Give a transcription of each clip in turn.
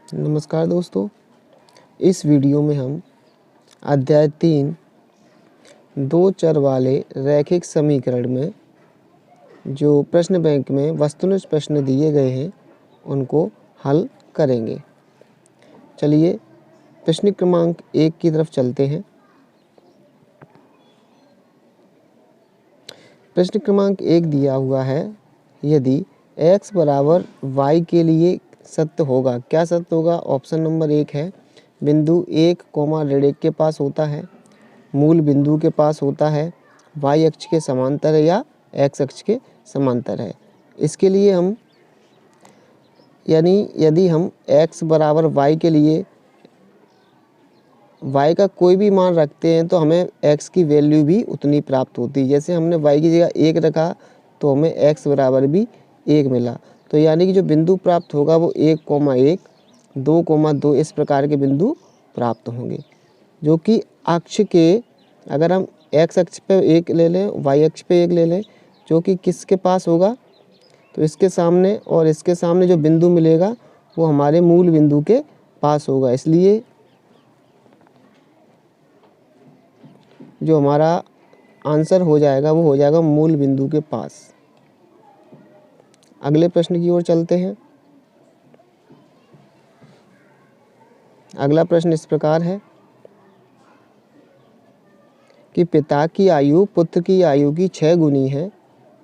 नमस्कार दोस्तों, इस वीडियो में हम अध्याय 3 दो चर वाले रैखिक समीकरण में जो प्रश्न बैंक में वस्तुनिष्ठ प्रश्न दिए गए हैं उनको हल करेंगे। चलिए प्रश्न क्रमांक 1 की तरफ चलते हैं। प्रश्न क्रमांक 1 दिया हुआ है, यदि x बराबर y के लिए सत्य होगा। क्या सत्य होगा? ऑप्शन नंबर 1 है, बिंदु 1 ऋण 1 के पास होता है, मूल बिंदु के पास होता है, y अक्ष के समांतर है या x अक्ष के समांतर है। इसके लिए हम यदि हम x बराबर y के लिए y का कोई भी मान रखते हैं तो हमें x की वैल्यू भी उतनी प्राप्त होती है। जैसे हमने y की जगह 1 रखा तो हमें x बराबर भी 1 मिला। तो यानी कि जो बिंदु प्राप्त होगा वो 1,1, 2,2 इस प्रकार के बिंदु प्राप्त होंगे, जो कि अक्ष के, अगर हम x अक्ष पे 1 ले लें, y अक्ष पे 1 ले लें, जो कि किसके पास होगा, तो इसके सामने और इसके सामने जो बिंदु मिलेगा वो हमारे मूल बिंदु के पास होगा। इसलिए जो हमारा आंसर हो जाएगा वो हो जाएगा मूल बिंदु के पास। अगले प्रश्न की ओर चलते हैं। अगला प्रश्न इस प्रकार है कि पिता की आयु पुत्र की आयु की 6 गुनी है।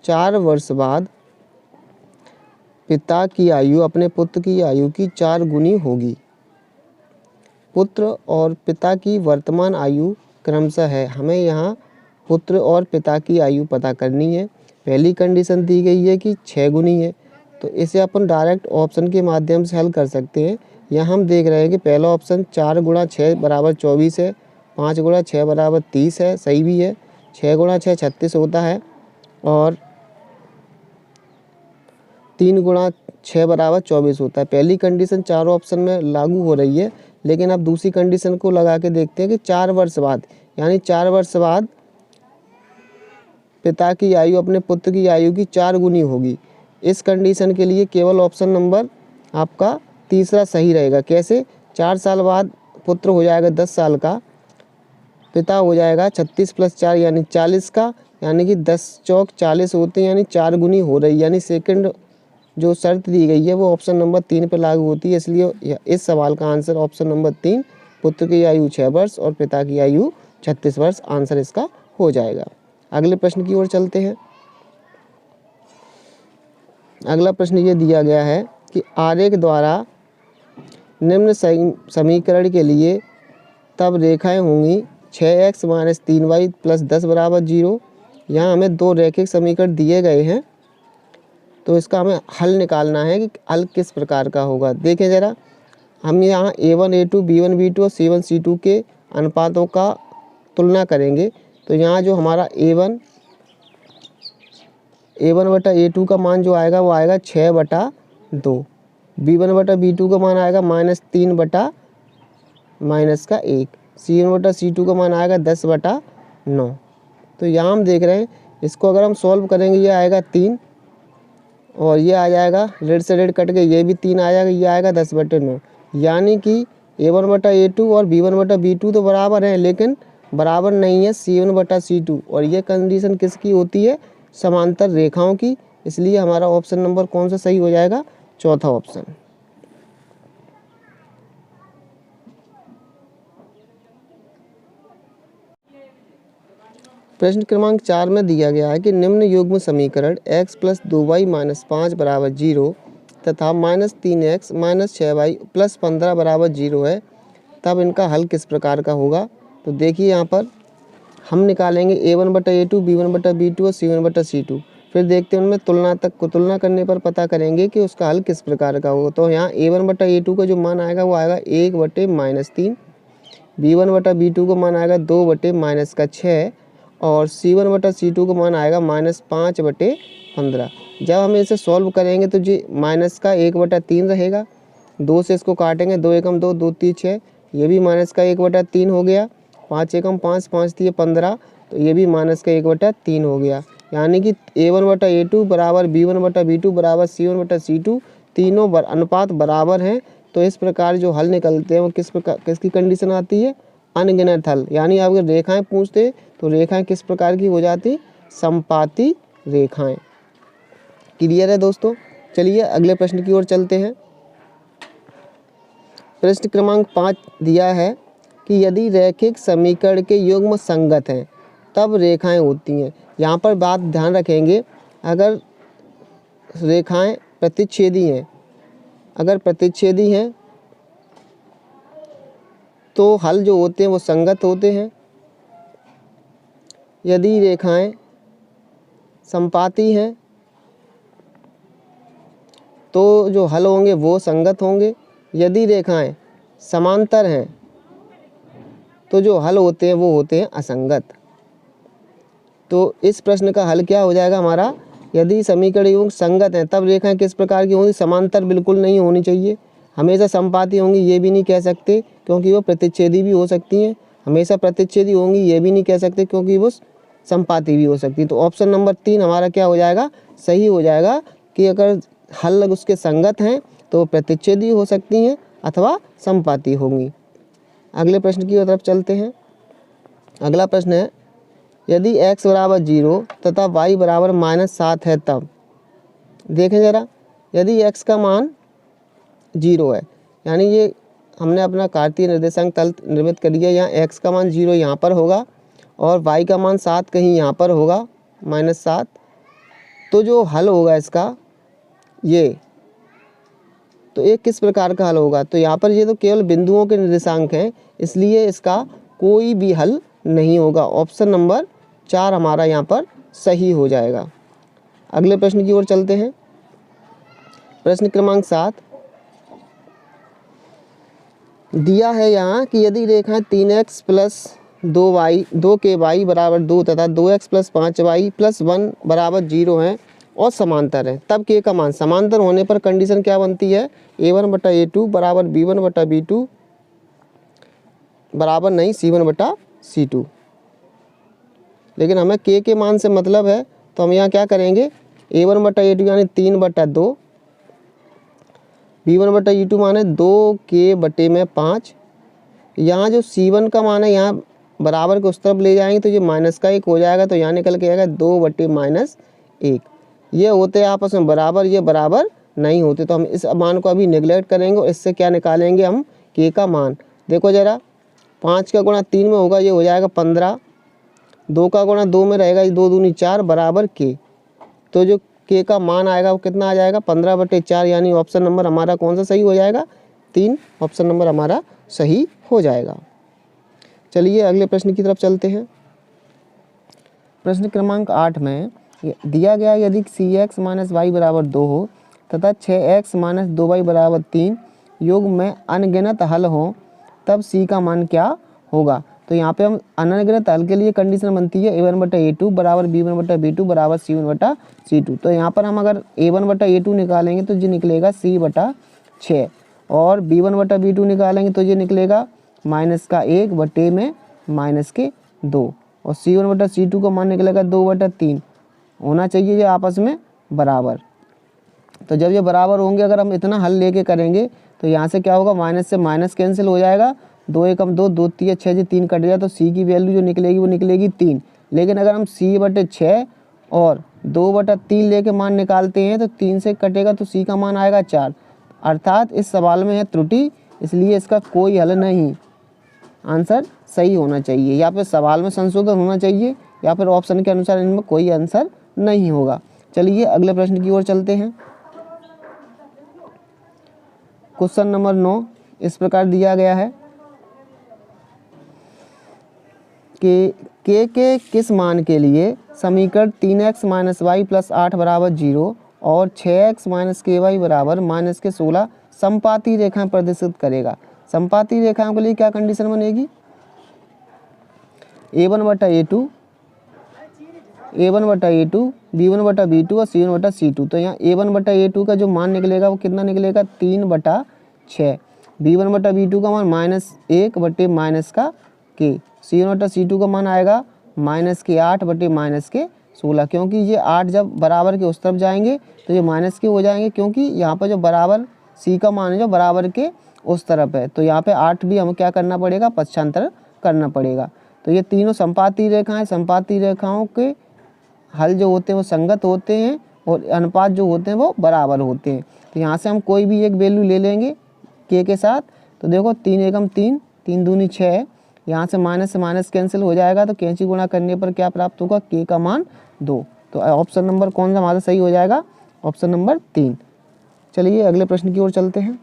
4 वर्ष बाद पिता की आयु अपने पुत्र की आयु की 4 गुनी होगी। पुत्र और पिता की वर्तमान आयु क्रमशः है। हमें यहाँ पुत्र और पिता की आयु पता करनी है। पहली कंडीशन दी गई है कि 6 गुनी है, तो इसे अपन डायरेक्ट ऑप्शन के माध्यम से हल कर सकते हैं। यहाँ हम देख रहे हैं कि पहला ऑप्शन 4 गुणा 6 बराबर 24 है, 5 गुणा 6 बराबर 30 है, सही भी है। 6 गुणा 6 36 होता है और 3 गुणा 6 बराबर 24 होता है। पहली कंडीशन चारों ऑप्शन में लागू हो रही है, लेकिन अब दूसरी कंडीशन को लगा के देखते हैं कि 4 वर्ष बाद, यानी 4 वर्ष बाद पिता की आयु अपने पुत्र की आयु की 4 गुनी होगी। इस कंडीशन के लिए केवल ऑप्शन नंबर आपका तीसरा सही रहेगा। कैसे? 4 साल बाद पुत्र हो जाएगा 10 साल का, पिता हो जाएगा 36 + 4 यानी 40 का, यानी कि 10 चौक 40 होते हैं, यानी 4 गुनी हो रही, यानी सेकंड जो शर्त दी गई है वो ऑप्शन नंबर 3 पर लागू होती है। इसलिए इस सवाल का आंसर ऑप्शन नंबर 3, पुत्र की आयु 6 वर्ष और पिता की आयु 36 वर्ष आंसर इसका हो जाएगा। अगले प्रश्न की ओर चलते हैं। अगला प्रश्न ये दिया गया है कि आरेख द्वारा निम्न समीकरण के लिए तब रेखाएं होंगी 6x - 3y + 10 बराबर 0। यहाँ हमें दो रैखिक समीकरण दिए गए हैं, तो इसका हमें हल निकालना है कि हल किस प्रकार का होगा। देखें ज़रा, हम यहाँ a1 a2 b1 b2 और c1 c2 के अनुपातों का तुलना करेंगे। तो यहाँ जो हमारा a1 बटा a2 का मान जो आएगा वो आएगा 6/2, b1 बटा b2 का मान आएगा -3 बटा -1, c1 बटा c2 का मान आएगा 10/9। तो यहाँ हम देख रहे हैं, इसको अगर हम सॉल्व करेंगे ये आएगा 3 और ये आ जाएगा, रेड से रेड कट के ये भी 3 आ जाएगा, ये आएगा 10/9। यानी कि a1 बटा a2 और b1 बटा b2 तो बराबर हैं, लेकिन बराबर नहीं है c1 बटा c2। और ये कंडीशन किसकी होती है? समांतर रेखाओं की। इसलिए हमारा ऑप्शन नंबर कौन सा सही हो जाएगा? चौथा ऑप्शन। प्रश्न क्रमांक 4 में दिया गया है कि निम्न युग्म समीकरण x + 2y - 5 बराबर 0 तथा -3x - 6y + 15 बराबर 0 है, तब इनका हल किस प्रकार का होगा। तो देखिए यहाँ पर हम निकालेंगे a1 बटा a2 b1 बटा b2 और c1 बटा c2। फिर देखते हैं उनमें तुलना करने पर पता करेंगे कि उसका हल किस प्रकार का होगा। तो यहाँ a1 बटा a2 का जो मान आएगा वो आएगा 1/-3, b1 बटा b2 का मान आएगा 2/-6 और c1 बटा c2 का मान आएगा -5/15। जब हम इसे सॉल्व करेंगे तो जी माइनस का 1/3 रहेगा, 2 से इसको काटेंगे, 2 एकम 2, 2 3 6, ये भी माइनस का 1/3 हो गया, 5 एकम 5, 5 3 15, तो ये भी माइनस का 1/3 हो गया। यानी कि a1 बटा a2 बराबर b1 बटा b2 बराबर c1 बटा c2, तीनों अनुपात बराबर हैं, तो इस प्रकार जो हल निकलते हैं वो किस प्रकार, किसकी कंडीशन आती है, अनगिनत हल। यानी आप अगर रेखाएं पूछते तो रेखाएं किस प्रकार की हो जाती, समपाती रेखाएं। क्लियर है दोस्तों। चलिए अगले प्रश्न की ओर चलते हैं। प्रश्न क्रमांक 5 दिया है कि यदि रैखिक समीकरण के युग्म संगत हैं तब रेखाएं होती हैं। यहाँ पर बात ध्यान रखेंगे, अगर रेखाएं प्रतिच्छेदी हैं, अगर प्रतिच्छेदी हैं तो हल जो होते हैं वो संगत होते हैं। यदि रेखाएं समपाती हैं तो जो हल होंगे वो संगत होंगे। यदि रेखाएं समांतर हैं तो जो हल होते हैं वो होते हैं असंगत। तो इस प्रश्न का हल क्या हो जाएगा हमारा, यदि समीकरण युग्म संगत हैं तब रेखाएं किस प्रकार की होंगी, समांतर बिल्कुल नहीं होनी चाहिए, हमेशा समपाती होंगी ये भी नहीं कह सकते क्योंकि वो प्रतिच्छेदी भी हो सकती हैं। हमेशा प्रतिच्छेदी होंगी ये भी नहीं कह सकते क्योंकि वो समपाती भी हो सकती है। तो ऑप्शन नंबर 3 हमारा क्या हो जाएगा, सही हो जाएगा कि अगर हल उसके संगत हैं तो वो प्रतिच्छेदी हो सकती हैं अथवा समपाती होंगी। अगले प्रश्न की तरफ चलते हैं। अगला प्रश्न है, यदि x बराबर 0 तथा y बराबर -7 है तब। देखें ज़रा, यदि x का मान 0 है, यानी ये हमने अपना कार्तीय निर्देशांक तल निर्मित कर लिया। यहाँ x का मान 0 यहाँ पर होगा और y का मान 7 कहीं यहाँ पर होगा, -7। तो जो हल होगा इसका ये, तो ये किस प्रकार का हल होगा, तो यहाँ पर ये तो केवल बिंदुओं के निर्देशांक हैं, इसलिए इसका कोई भी हल नहीं होगा। ऑप्शन नंबर 4 हमारा यहाँ पर सही हो जाएगा। अगले प्रश्न की ओर चलते हैं। प्रश्न क्रमांक 7 दिया है यहाँ कि यदि रेखाएं 3x + 2k बराबर 2 तथा 2x + 5y + 1 बराबर 0 हैं और समांतर है तब k का मान। समांतर होने पर कंडीशन क्या बनती है, a1/a2 बराबर b1/b2 बराबर नहीं c1/c2। लेकिन हमें k के मान से मतलब है तो हम यहाँ क्या करेंगे, a1/a2 यानी 3/2, b1/e2 माने 2k/5। यहाँ जो c1 का मान है यहाँ बराबर को उस तरफ ले जाएंगे तो ये -1 हो जाएगा, तो यहाँ निकल के आएगा 2/-1। ये होते हैं आपस में बराबर, ये बराबर नहीं होते, तो हम इस मान को अभी निगलेक्ट करेंगे और इससे क्या निकालेंगे हम, k का मान। देखो ज़रा, 5 का गुणा 3 में होगा, ये हो जाएगा 15। 2 का गुणा 2 में रहेगा, 2 दूनी 4 बराबर k। तो जो k का मान आएगा वो कितना आ जाएगा, 15/4। यानी ऑप्शन नंबर हमारा कौन सा सही हो जाएगा, 3। ऑप्शन नंबर हमारा सही हो जाएगा। चलिए अगले प्रश्न की तरफ चलते हैं। प्रश्न क्रमांक 8 में दिया गया यदि cx - y बराबर 2 हो तथा 6x - 2y बराबर 3 युग्म में अनगिनत हल हो तब c का मान क्या होगा। तो यहाँ पे हम अनगिनत हल के लिए कंडीशन बनती है a1/a2 बराबर b1/b2 बराबर c1/c2। तो यहाँ पर हम अगर a1/a2 निकालेंगे तो ये निकलेगा c/6 और b1/b2 निकालेंगे तो ये निकलेगा -1/-2 और c1/c2 का मान निकलेगा 2/3। होना चाहिए ये आपस में बराबर। तो जब ये बराबर होंगे, अगर हम इतना हल लेके करेंगे तो यहाँ से क्या होगा, माइनस से माइनस कैंसिल हो जाएगा, 2 एकम 2, 2 तिया 6 से 3 कट जाए तो c की वैल्यू जो निकलेगी वो निकलेगी 3। लेकिन अगर हम c/6 और 2/3 लेके मान निकालते हैं तो 3 से कटेगा तो c का मान आएगा 4। अर्थात इस सवाल में है त्रुटि, इसलिए इसका कोई हल नहीं। आंसर सही होना चाहिए, या फिर सवाल में संशोधन होना चाहिए, या फिर ऑप्शन के अनुसार इनमें कोई आंसर नहीं होगा। चलिए अगले प्रश्न की ओर चलते हैं। क्वेश्चन नंबर 9 इस प्रकार दिया गया है कि k के किस मान के लिए समीकरण 3x - y + 8 बराबर 0 और 6x - ky बराबर -16 समपाती रेखाएं प्रदर्शित करेगा। समपाती रेखाओं के लिए क्या कंडीशन बनेगी, a1/a2, b1/b2 और c1/c2। तो यहाँ a1/a2 का जो मान निकलेगा वो कितना निकलेगा, 3/6। b1/b2 का मान -1/-k। c1/c2 का मान आएगा -8/-16, क्योंकि ये 8 जब बराबर के उस तरफ जाएंगे तो ये -k हो जाएंगे, क्योंकि यहाँ पर जो बराबर सी का मान है जो बराबर के उस तरफ है। तो यहाँ पे 8 भी हमें क्या करना पड़ेगा, पक्षांतर करना पड़ेगा। तो ये तीनों संपाती रेखाएं, संपाती रेखाओं के हल जो होते हैं वो संगत होते हैं और अनुपात जो होते हैं वो बराबर होते हैं। तो यहाँ से हम कोई भी एक वैल्यू ले लेंगे के साथ। तो देखो 3 एकम 3, 3 दूनी 6 है। यहाँ से माइनस कैंसिल हो जाएगा, तो कैंची गुणा करने पर क्या प्राप्त होगा, के का मान 2। तो ऑप्शन नंबर कौन सा हमारा सही हो जाएगा, ऑप्शन नंबर 3। चलिए अगले प्रश्न की ओर चलते हैं।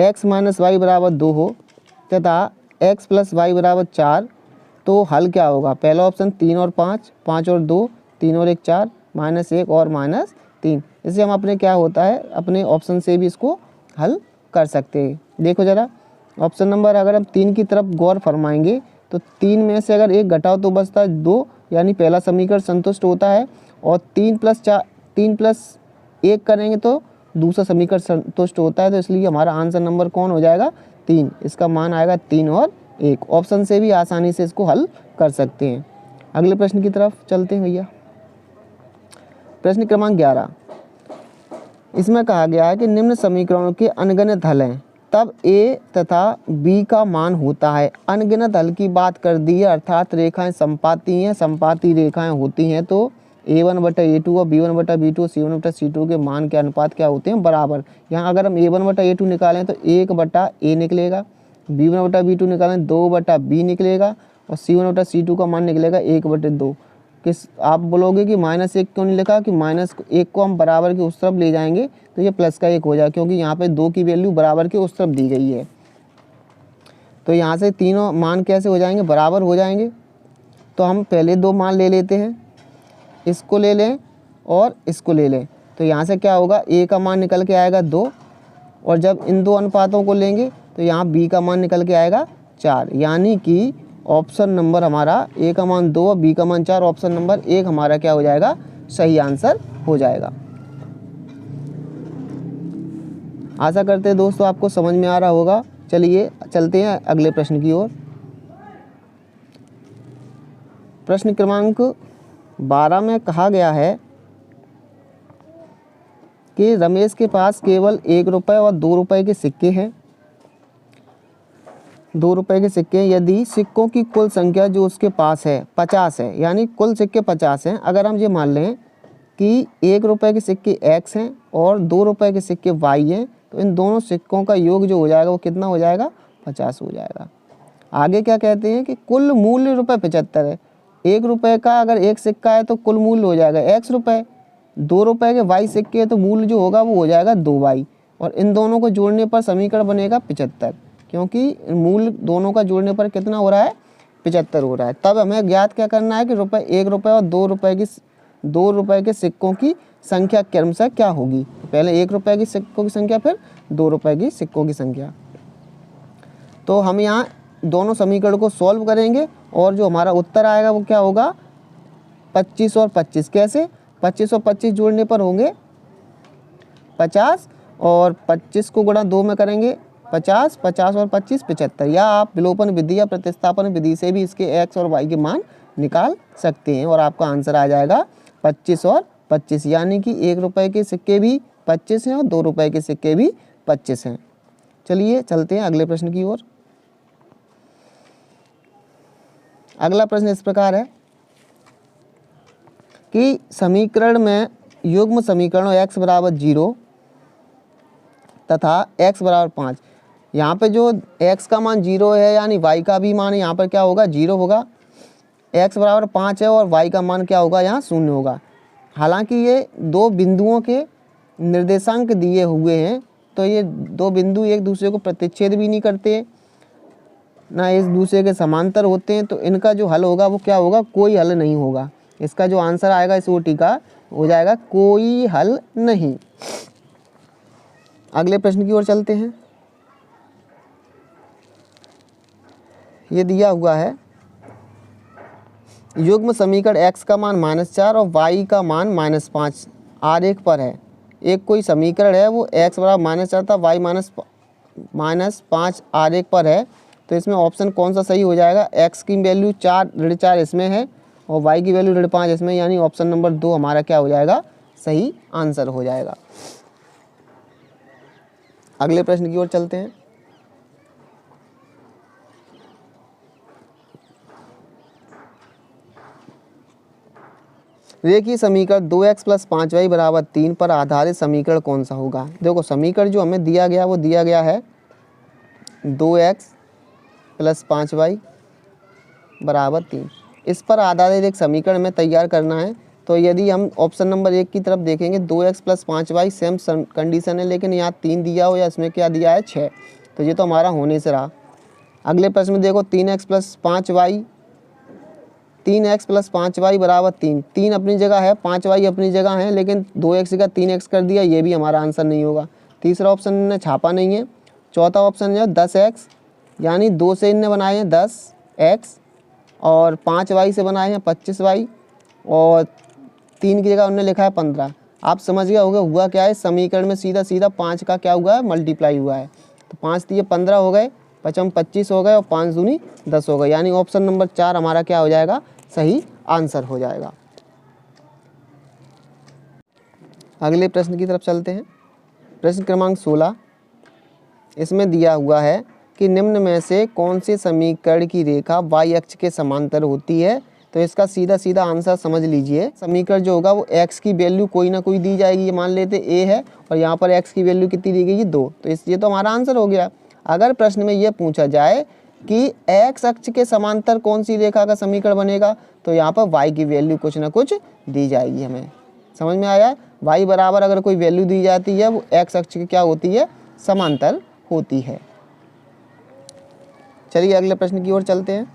x माइनस वाई बराबर 2 हो तथा x प्लस वाई बराबर 4, तो हल क्या होगा। पहला ऑप्शन 3 और 5, 5 और 2, 3 और 1 4, -1 और -3। इससे हम अपने क्या होता है, अपने ऑप्शन से भी इसको हल कर सकते हैं। देखो ज़रा ऑप्शन नंबर, अगर हम 3 की तरफ गौर फरमाएंगे तो 3 में से अगर 1 घटाओ तो बचता है 2, यानी पहला समीकरण संतुष्ट होता है। और 3 प्लस 1 करेंगे तो दूसरा समीकरण संतुष्ट होता है। तो इसलिए हमारा आंसर नंबर कौन हो जाएगा, 3। इसका मान आएगा 3 और 1। ऑप्शन से भी आसानी से इसको हल कर सकते हैं। अगले प्रश्न की तरफ चलते हैं भैया। प्रश्न क्रमांक 11, इसमें कहा गया है कि निम्न समीकरणों के अनगिनत हल हैं, तब ए तथा बी का मान होता है। अनगिनत हल की बात कर दी है, अर्थात रेखाएं संपाती हैं, संपाती रेखाएं होती हैं। तो a1 बटा a2 और b1 बटा b2 c1 बटा c2 के मान के अनुपात क्या होते हैं, बराबर। यहाँ अगर हम a1 बटा a2 निकालें तो 1 बटा a निकलेगा, b1 बटा b2 निकालें 2 बटा b निकलेगा और c1 बटा c2 का मान निकलेगा 1 बटे 2। किस आप बोलोगे कि -1 क्यों नहीं लिखा, कि -1 को हम बराबर के उस तरफ ले जाएंगे तो ये प्लस का 1 हो जाएगा, क्योंकि यहाँ पे 2 की वैल्यू बराबर के उस तरफ दी गई है। तो यहाँ से तीनों मान कैसे हो जाएंगे, बराबर हो जाएंगे। तो हम पहले 2 मान ले लेते हैं, इसको ले लें और इसको ले लें। तो यहाँ से क्या होगा, a का मान निकल के आएगा 2, और जब इन 2 अनुपातों को लेंगे तो यहाँ b का मान निकल के आएगा 4। यानी कि ऑप्शन नंबर हमारा a का मान 2 और b का मान 4, ऑप्शन नंबर 1 हमारा क्या हो जाएगा, सही आंसर हो जाएगा। आशा करते हैं दोस्तों आपको समझ में आ रहा होगा। चलिए चलते हैं अगले प्रश्न की ओर। प्रश्न क्रमांक 12 में कहा गया है कि रमेश के पास केवल 1 रुपये और 2 रुपये के सिक्के हैं। 2 रुपये के सिक्के, यदि सिक्कों की कुल संख्या जो उसके पास है 50 है, यानी कुल सिक्के 50 हैं। अगर हम ये मान लें कि 1 रुपये के सिक्के x हैं और 2 रुपये के सिक्के y हैं, तो इन दोनों सिक्कों का योग जो हो जाएगा वो कितना हो जाएगा, 50 हो जाएगा। आगे क्या कहते हैं कि कुल मूल्य ₹75 है। 1 रुपये का अगर एक सिक्का है तो कुल मूल्य हो जाएगा x रुपये। 2 रुपये के y सिक्के है तो मूल्य जो होगा वो हो जाएगा 2y, और इन दोनों को जोड़ने पर समीकरण बनेगा 75, क्योंकि मूल्य दोनों का जोड़ने पर कितना हो रहा है, 75 हो रहा है। तब हमें ज्ञात क्या करना है कि 1 रुपये और 2 रुपये के सिक्कों की संख्या क्रमशः क्या होगी। पहले 1 रुपये की सिक्कों की संख्या, फिर 2 रुपये की सिक्कों की संख्या। तो हम यहाँ दोनों समीकरण को सॉल्व करेंगे और जो हमारा उत्तर आएगा वो क्या होगा, 25 और 25। कैसे, 25 और 25 जोड़ने पर होंगे 50, और 25 को गुणा 2 में करेंगे 50, 50 और 25 75। या आप विलोपन विधि या प्रतिस्थापन विधि से भी इसके x और y के मान निकाल सकते हैं और आपका आंसर आ जाएगा 25 और 25। यानी कि 1 रुपये के सिक्के भी 25 हैं और 2 रुपये के सिक्के भी 25 हैं। चलिए चलते हैं अगले प्रश्न की ओर। अगला प्रश्न इस प्रकार है कि समीकरण में युग्म समीकरणों x बराबर 0 तथा x बराबर 5। यहाँ पे जो x का मान 0 है, यानी y का भी मान यहाँ पर क्या होगा, 0 होगा। x बराबर 5 है और y का मान क्या होगा, यहाँ 0 होगा। हालांकि ये 2 बिंदुओं के निर्देशांक दिए हुए हैं, तो ये 2 बिंदु एक दूसरे को प्रतिच्छेद भी नहीं करते, ना एक दूसरे के समांतर होते हैं। तो इनका जो हल होगा वो क्या होगा, कोई हल नहीं होगा। इसका जो आंसर आएगा इस ओटी का हो जाएगा कोई हल नहीं। अगले प्रश्न की ओर चलते हैं। ये दिया हुआ है युग्म समीकरण x का मान -4 और y का मान -5 आरेख पर है। एक कोई समीकरण है वो x बराबर -4 था, y -5 आरेख पर है। तो इसमें ऑप्शन कौन सा सही हो जाएगा, x की वैल्यू 4 ऋण 4 इसमें है और y की वैल्यू 5.5 इसमें, यानी ऑप्शन नंबर 2 हमारा क्या हो जाएगा, सही आंसर हो जाएगा। अगले प्रश्न की ओर चलते हैं। रेखीय समीकरण 2x + 5y = 3 पर आधारित समीकरण कौन सा होगा। देखो समीकरण जो हमें दिया गया वो दिया गया है 2x + 5y = 3। इस पर आधारित एक समीकरण हमें तैयार करना है। तो यदि हम ऑप्शन नंबर 1 की तरफ देखेंगे 2x + 5y सेम कंडीशन है, लेकिन यहाँ 3 दिया हो या इसमें क्या दिया है 6, तो ये तो हमारा होने से रहा। अगले प्रश्न में देखो 3x + 5y = 3। 3 अपनी जगह है, 5y अपनी जगह है, लेकिन 2x का 3x कर दिया, ये भी हमारा आंसर नहीं होगा। तीसरा ऑप्शन ने छापा नहीं है। चौथा ऑप्शन है 10x, यानी 2 से इनने बनाए हैं 10x और 5y से बनाए हैं 25y और 3 की जगह उन्होंने लिखा है 15। आप समझ गए होंगे हुआ क्या है, समीकरण में सीधा सीधा 5 का क्या हुआ है, मल्टीप्लाई हुआ है। तो 5 दिए 15 हो गए, 5 25 हो गए और 5 दूनी 10 हो गए, यानी ऑप्शन नंबर 4 हमारा क्या हो जाएगा, सही आंसर हो जाएगा। अगले प्रश्न की तरफ चलते हैं। प्रश्न क्रमांक 16, इसमें दिया हुआ है कि निम्न में से कौन से समीकरण की रेखा y अक्ष के समांतर होती है। तो इसका सीधा सीधा आंसर समझ लीजिए। समीकरण जो होगा वो x की वैल्यू कोई ना कोई दी जाएगी, ये मान लेते a है और यहाँ पर x की वैल्यू कितनी दी गई है 2, तो ये तो हमारा आंसर हो गया। अगर प्रश्न में ये पूछा जाए कि x अक्ष के समांतर कौन सी रेखा का समीकरण बनेगा, तो यहाँ पर y की वैल्यू कुछ ना कुछ दी जाएगी। हमें समझ में आया है, y बराबर अगर कोई वैल्यू दी जाती है वो x अक्ष की क्या होती है, समांतर होती है। चलिए अगले प्रश्न की ओर चलते हैं।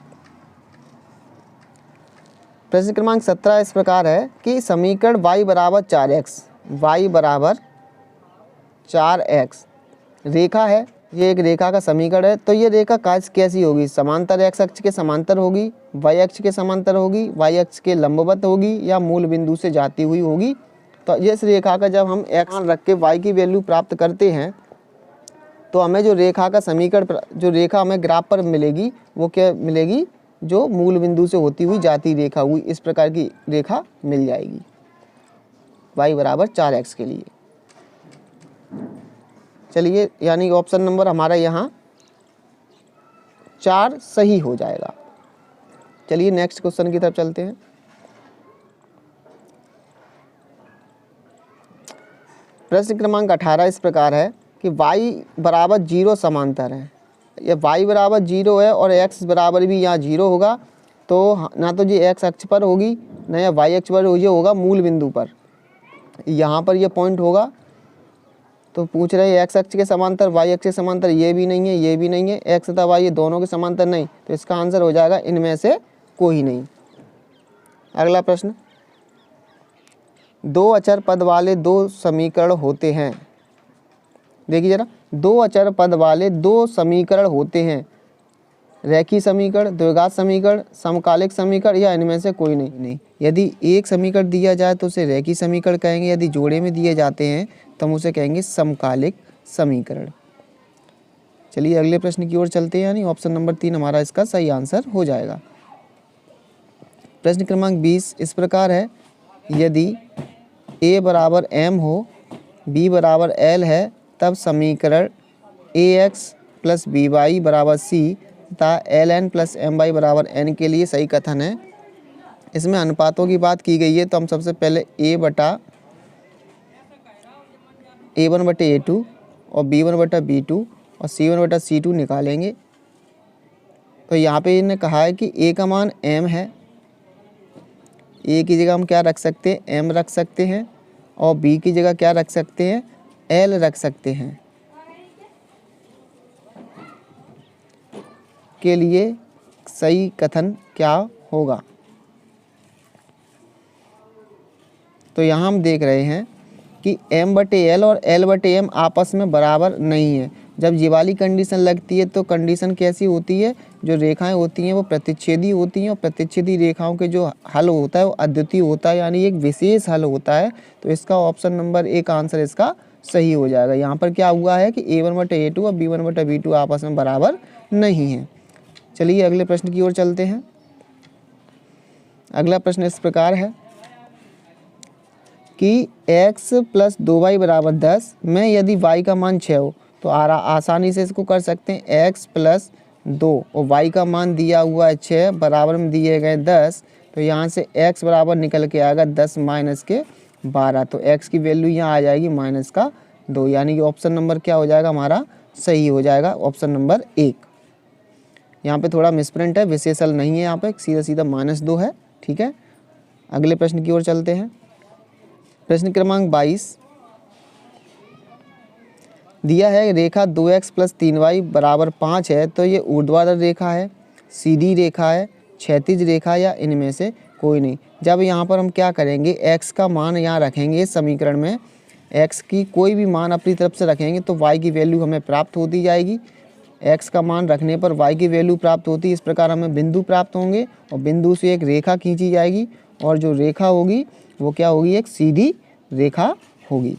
प्रश्न क्रमांक 17 इस प्रकार है कि समीकरण y = 4x, y = 4x रेखा है, ये एक रेखा का समीकरण है। तो ये रेखा कैसी होगी, समांतर x अक्ष के समांतर होगी, y अक्ष के समांतर होगी, y अक्ष के लंबवत होगी या मूल बिंदु से जाती हुई होगी। तो इस रेखा का जब हम x रख के y की वैल्यू प्राप्त करते हैं तो हमें जो रेखा का समीकरण, जो रेखा हमें ग्राफ पर मिलेगी वो क्या मिलेगी, जो मूल बिंदु से होती हुई जाती रेखा हुई, इस प्रकार की रेखा मिल जाएगी y = 4x के लिए। चलिए यानी ऑप्शन नंबर हमारा यहाँ 4 सही हो जाएगा। चलिए नेक्स्ट क्वेश्चन की तरफ चलते हैं। प्रश्न क्रमांक 18 इस प्रकार है कि y = 0 समांतर है। ये y = 0 है और x बराबर भी यहाँ 0 होगा, तो ना तो ये x अक्ष पर होगी ना या y अक्ष पर, ये होगा मूल बिंदु पर, यहाँ पर ये पॉइंट होगा। तो पूछ रहे हैं x अक्ष के समांतर y अक्ष के समांतर, ये भी नहीं है, ये भी नहीं है, x तथा y ये दोनों के समांतर नहीं, तो इसका आंसर हो जाएगा इनमें से कोई नहीं। अगला प्रश्न, 2 अचर पद वाले 2 समीकरण होते हैं। देखिए जरा, 2 अचर पद वाले 2 समीकरण होते हैं, रेखीय समीकरण, द्विघात समीकरण, समकालिक समीकरण या इनमें से कोई नहीं। यदि एक समीकरण दिया जाए तो उसे रेखीय समीकरण कहेंगे, यदि जोड़े में दिए जाते हैं तो हम उसे कहेंगे समकालिक समीकरण। चलिए अगले प्रश्न की ओर चलते हैं, यानी ऑप्शन नंबर 3 हमारा इसका सही आंसर हो जाएगा। प्रश्न क्रमांक 20 इस प्रकार है, यदि a = m हो, b = l है, तब समीकरण ax + by = c तथा ln + my = n के लिए सही कथन है। इसमें अनुपातों की बात की गई है, तो हम सबसे पहले a/a1/a2 और b1/b2 और c1/c2 निकालेंगे। तो यहाँ पे इन्हें कहा है कि a का मान m है, a की जगह हम क्या रख सकते हैं, m रख सकते हैं, और b की जगह क्या रख सकते हैं, l रख सकते हैं। के लिए सही कथन क्या होगा। तो यहाँ हम देख रहे हैं कि m/l और l/m आपस में बराबर नहीं है। जब ये वाली कंडीशन लगती है तो कंडीशन कैसी होती है, जो रेखाएं होती हैं वो प्रतिच्छेदी होती हैं और प्रतिच्छेदी रेखाओं के जो हल होता है वो अद्वितीय होता है, यानी एक विशेष हल होता है। तो इसका ऑप्शन नंबर 1 आंसर इसका सही हो जाएगा। यहाँ पर क्या हुआ है कि a1/a2 और b1/b2 आपस में बराबर नहीं है। चलिए अगले प्रश्न की ओर चलते हैं। अगला प्रश्न इस प्रकार है कि x प्लस 2y बराबर 10 में यदि y का मान 6 हो तो आसानी से इसको कर सकते हैं। x प्लस 2 और y का मान दिया हुआ है 6, बराबर में दिए गए 10, तो यहाँ से x बराबर निकल के आएगा 10 माइनस के 12, तो x की वैल्यू यहाँ आ जाएगी माइनस का 2, यानी कि ऑप्शन नंबर क्या हो जाएगा हमारा, सही हो जाएगा ऑप्शन नंबर 1। यहाँ पे थोड़ा मिसप्रिंट है, विशेषण नहीं है, यहाँ पे सीधा सीधा -2 है। ठीक है, अगले प्रश्न की ओर चलते हैं। प्रश्न क्रमांक 22 दिया है, रेखा 2x प्लस 3y बराबर 5 है, तो ये ऊर्ध्वाधर रेखा है, सीधी रेखा है, क्षैतिज रेखा, या इनमें से कोई नहीं। जब यहाँ पर हम क्या करेंगे, x का मान यहाँ रखेंगे इस समीकरण में, x की कोई भी मान अपनी तरफ से रखेंगे तो y की वैल्यू हमें प्राप्त होती जाएगी। x का मान रखने पर y की वैल्यू प्राप्त होती है। इस प्रकार हमें बिंदु प्राप्त होंगे और बिंदु से एक रेखा खींची जाएगी और जो रेखा होगी वो क्या होगी, एक सीधी रेखा होगी।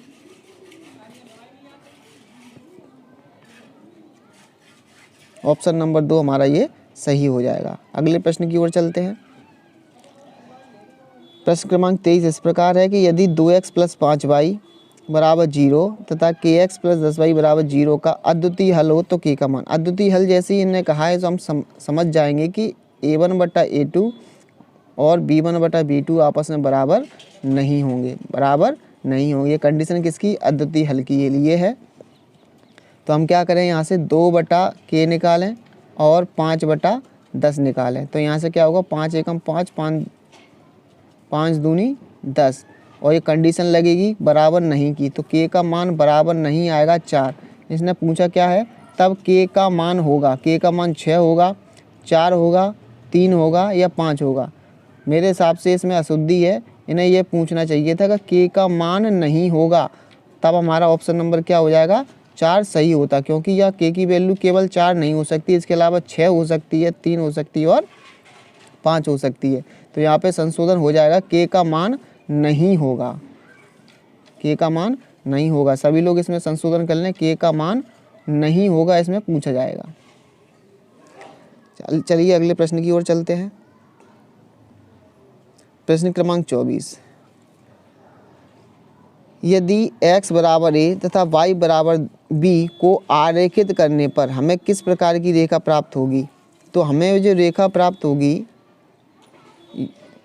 ऑप्शन नंबर 2 हमारा ये सही हो जाएगा। अगले प्रश्न की ओर चलते हैं। प्रश्न क्रमांक 23 इस प्रकार है कि यदि 2x प्लस 5y बराबर 0 तथा kx प्लस 10y बराबर 0 का अद्वितीय हल हो तो k का मान। अद्वितीय हल जैसे ही इन्हें कहा है तो हम समझ जाएंगे कि a1 बटा a2 और b1 बटा b2 आपस में बराबर नहीं होंगे, बराबर नहीं होंगे। कंडीशन किसकी, अद्वितीय हल की लिए है। तो हम क्या करें, यहाँ से 2 बटा k निकालें और 5 बटा 10 निकालें, तो यहाँ से क्या होगा, 5 एकम 5, 5 दूनी 10, और ये कंडीशन लगेगी बराबर नहीं की, तो k का मान बराबर नहीं आएगा 4। इसने पूछा क्या है, तब k का मान होगा, k का मान 6 होगा, 4 होगा, 3 होगा या 5 होगा। मेरे हिसाब से इसमें अशुद्धि है, इन्हें ये पूछना चाहिए था कि k का मान नहीं होगा, तब हमारा ऑप्शन नंबर क्या हो जाएगा, 4 सही होता, क्योंकि यह k की वैल्यू केवल 4 नहीं हो सकती, इसके अलावा 6 हो सकती है, 3 हो सकती है और 5 हो सकती है। तो यहाँ पे संशोधन हो जाएगा, k का मान नहीं होगा, k का मान नहीं होगा। सभी लोग इसमें संशोधन कर लें, k का मान नहीं होगा इसमें पूछा जाएगा। चलिए अगले प्रश्न की ओर चलते हैं। प्रश्न क्रमांक 24, यदि x बराबर a तथा y बराबर b को आरेखित करने पर हमें किस प्रकार की रेखा प्राप्त होगी। तो हमें जो रेखा प्राप्त होगी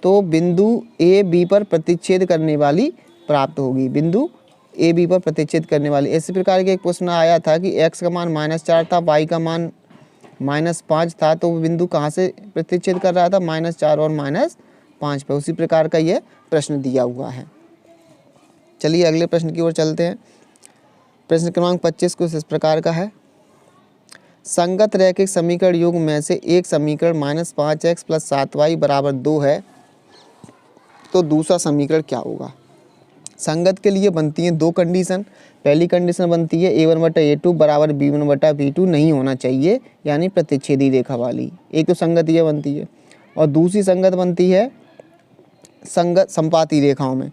तो बिंदु a b पर प्रतिच्छेद करने वाली प्राप्त होगी, बिंदु a b पर प्रतिच्छेद करने वाली। इसी प्रकार के एक प्रश्न आया था कि x का मान -4 था, y का मान -5 था, तो वो बिंदु कहाँ से प्रतिच्छेद कर रहा था, -4 और -5 पे। उसी प्रकार का ये प्रश्न दिया हुआ है। चलिए अगले प्रश्न की ओर चलते हैं। प्रश्न क्रमांक 25 कुछ इस प्रकार का है, संगत रैखिक समीकरण युग्म में से एक समीकरण -5x प्लस 7y बराबर 2 है, तो दूसरा समीकरण क्या होगा। संगत के लिए बनती हैं दो कंडीशन। पहली कंडीशन बनती है a1 बटा a2 बराबर b1 बटा b2 नहीं होना चाहिए, यानी प्रतिच्छेदी रेखा वाली, एक तो संगत ये बनती है। और दूसरी संगत बनती है संगत संपाती रेखाओं में।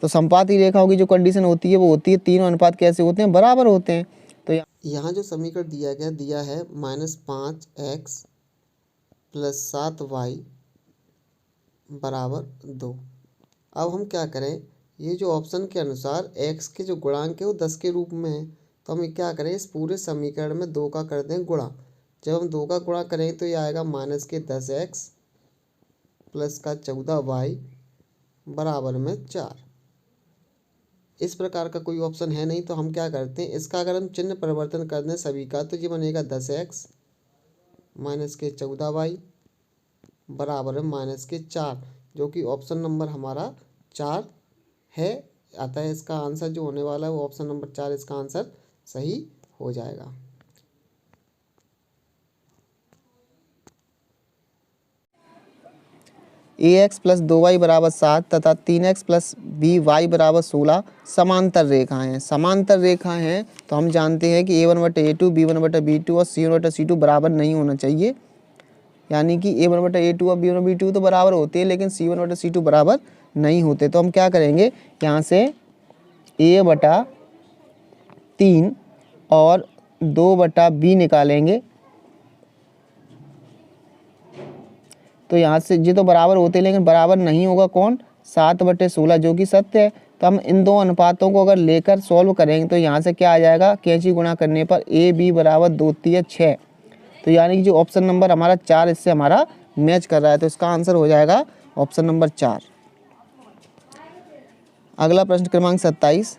तो संपाती रेखाओं की जो कंडीशन होती है वो होती है, तीनों अनुपात कैसे होते हैं, बराबर होते हैं। तो यहाँ जो समीकरण दिया है -5x प्लस 7y बराबर 2। अब हम क्या करें, ये जो ऑप्शन के अनुसार x के जो गुणांक है वो 10 के रूप में है, तो हम क्या करें, इस पूरे समीकरण में 2 का कर दें गुणा। जब हम 2 का गुणा करें तो ये आएगा -10x प्लस का 14y बराबर में 4। इस प्रकार का कोई ऑप्शन है नहीं, तो हम क्या करते हैं, इसका अगर हम चिन्ह परिवर्तन कर दें सभी का, तो ये बनेगा 10x माइनस के 14y बराबर माइनस के 4, जो कि ऑप्शन नंबर हमारा 4 है। अतः इसका आंसर जो होने वाला है वो ऑप्शन नंबर 4 इसका आंसर सही हो जाएगा। ax प्लस 2y बराबर 7 तथा 3x प्लस by बराबर 16 समांतर रेखाएं हैं। समांतर रेखाएं हैं तो हम जानते हैं कि a1 बटा a2 b1 बटा b2 और c1 बटा c2 बराबर नहीं होना चाहिए, यानी कि a1 बटा a2 और b1 b2 तो बराबर होते हैं लेकिन c1 बटा c2 बराबर नहीं होते। तो हम क्या करेंगे, यहाँ से a बटा 3 और 2 बटा b निकालेंगे, तो यहाँ से ये तो बराबर होते, लेकिन बराबर नहीं होगा कौन, 7/16 जो कि सत्य है। तो हम इन दो अनुपातों को अगर लेकर सॉल्व करेंगे तो यहाँ से क्या आ जाएगा, कैंची गुणा करने पर ए बी बराबर 2 3 6। तो यानी कि जो ऑप्शन नंबर हमारा 4 इससे हमारा मैच कर रहा है, तो इसका आंसर हो जाएगा ऑप्शन नंबर 4। अगला प्रश्न क्रमांक 27,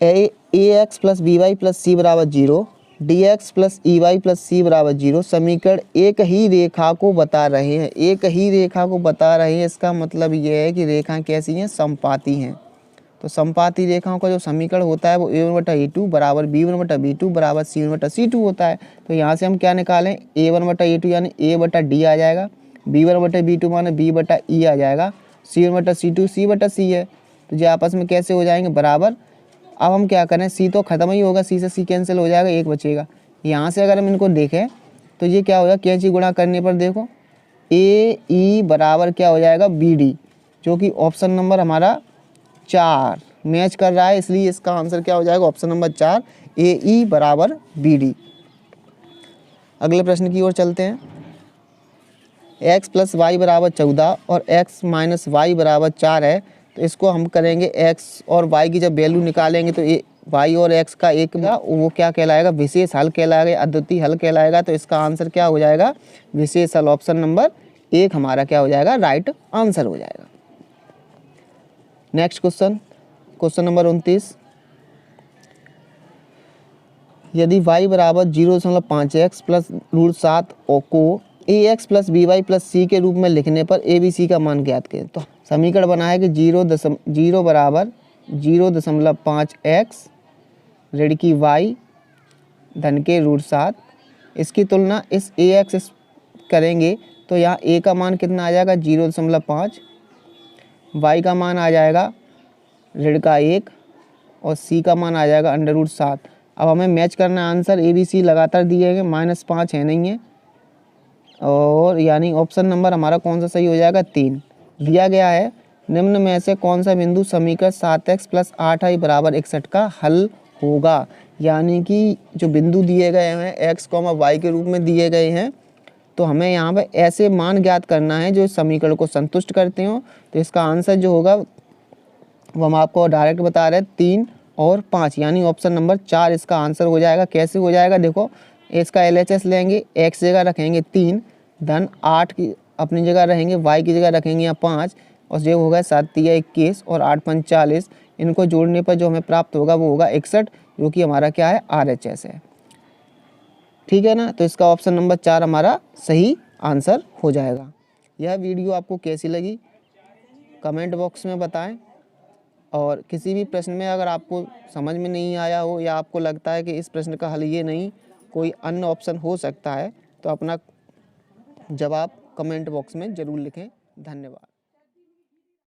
A X plus B Y plus C बराबर 0, D X plus E Y plus C बराबर 0 समीकरण एक ही रेखा को बता रहे हैं। एक ही रेखा को बता रहे हैं, इसका मतलब ये है कि रेखा कैसी हैं, समपाती हैं। तो समपाती रेखाओं का जो समीकरण होता है वो a1/a2 बराबर b1/b2 बराबर c1/c2 होता है। तो यहाँ से हम क्या निकालें, a1/a2 यानी a/d आ जाएगा, b1/b2 माने b/e आ जाएगा, c1/c2 c/c है। तो ये आपस में कैसे हो जाएंगे, बराबर। अब हम क्या करें, सी तो खत्म ही होगा, सी से सी कैंसिल हो जाएगा, एक बचेगा। यहाँ से अगर हम इनको देखें तो ये क्या हो जाएगा, कैंची गुणा करने पर देखो ए ई बराबर क्या हो जाएगा, बी डी, जो कि ऑप्शन नंबर हमारा 4 मैच कर रहा है, इसलिए इसका आंसर क्या हो जाएगा, ऑप्शन नंबर 4 ए ई बराबर बी डी। अगले प्रश्न की ओर चलते हैं। x प्लस वाई बराबर 14 और x माइनस वाई बराबर 4 है। तो इसको हम करेंगे x और y की जब वैल्यू निकालेंगे तो y और x का एक वो क्या कहलाएगा, विशेष हल कहलाएगा, अद्वितीय हल कहलाएगा। तो इसका आंसर क्या हो जाएगा, विशेष हल, ऑप्शन नंबर 1 हमारा क्या हो जाएगा, राइट आंसर हो जाएगा। नेक्स्ट क्वेश्चन, क्वेश्चन नंबर 29, यदि y बराबर 0.5x प्लस √7 को ax plus B Y plus C के रूप में लिखने पर ए बी सी का मान ज्ञात करें। तो समीकरण बना है कि 0 बराबर 0.5x ऋण की y धन के √7, इसकी तुलना इस ax करेंगे तो यहाँ a का मान कितना आ जाएगा, 0.5, y का मान आ जाएगा ऋण का 1 और c का मान आ जाएगा √7। अब हमें मैच करना आंसर, ए बी सी लगातार दिए गए, -5 है नहीं है, और यानी ऑप्शन नंबर हमारा कौन सा सही हो जाएगा, 3 दिया गया है। निम्न में से कौन सा बिंदु समीकरण 7x प्लस 8y बराबर 61 का हल होगा। यानी कि जो बिंदु दिए गए हैं x, y के रूप में दिए गए हैं, तो हमें यहाँ पे ऐसे मान ज्ञात करना है जो समीकरण को संतुष्ट करते हो। तो इसका आंसर जो होगा वो हम आपको डायरेक्ट बता रहे हैं, 3 और 5, यानी ऑप्शन नंबर 4 इसका आंसर हो जाएगा। कैसे हो जाएगा, देखो इसका LHS लेंगे, x जगह रखेंगे 3, धन 8 की अपनी जगह रहेंगे, y की जगह रखेंगे यहाँ 5, और जो होगा 7 × 21 और 8 × 5 = 40। इनको जोड़ने पर जो हमें प्राप्त होगा वो होगा 61, जो कि हमारा क्या है, RHS है। ठीक है ना, तो इसका ऑप्शन नंबर 4 हमारा सही आंसर हो जाएगा। यह वीडियो आपको कैसी लगी कमेंट बॉक्स में बताएं, और किसी भी प्रश्न में अगर आपको समझ में नहीं आया हो या आपको लगता है कि इस प्रश्न का हल ये नहीं, कोई अन्य ऑप्शन हो सकता है, तो अपना जवाब कमेंट बॉक्स में ज़रूर लिखें। धन्यवाद।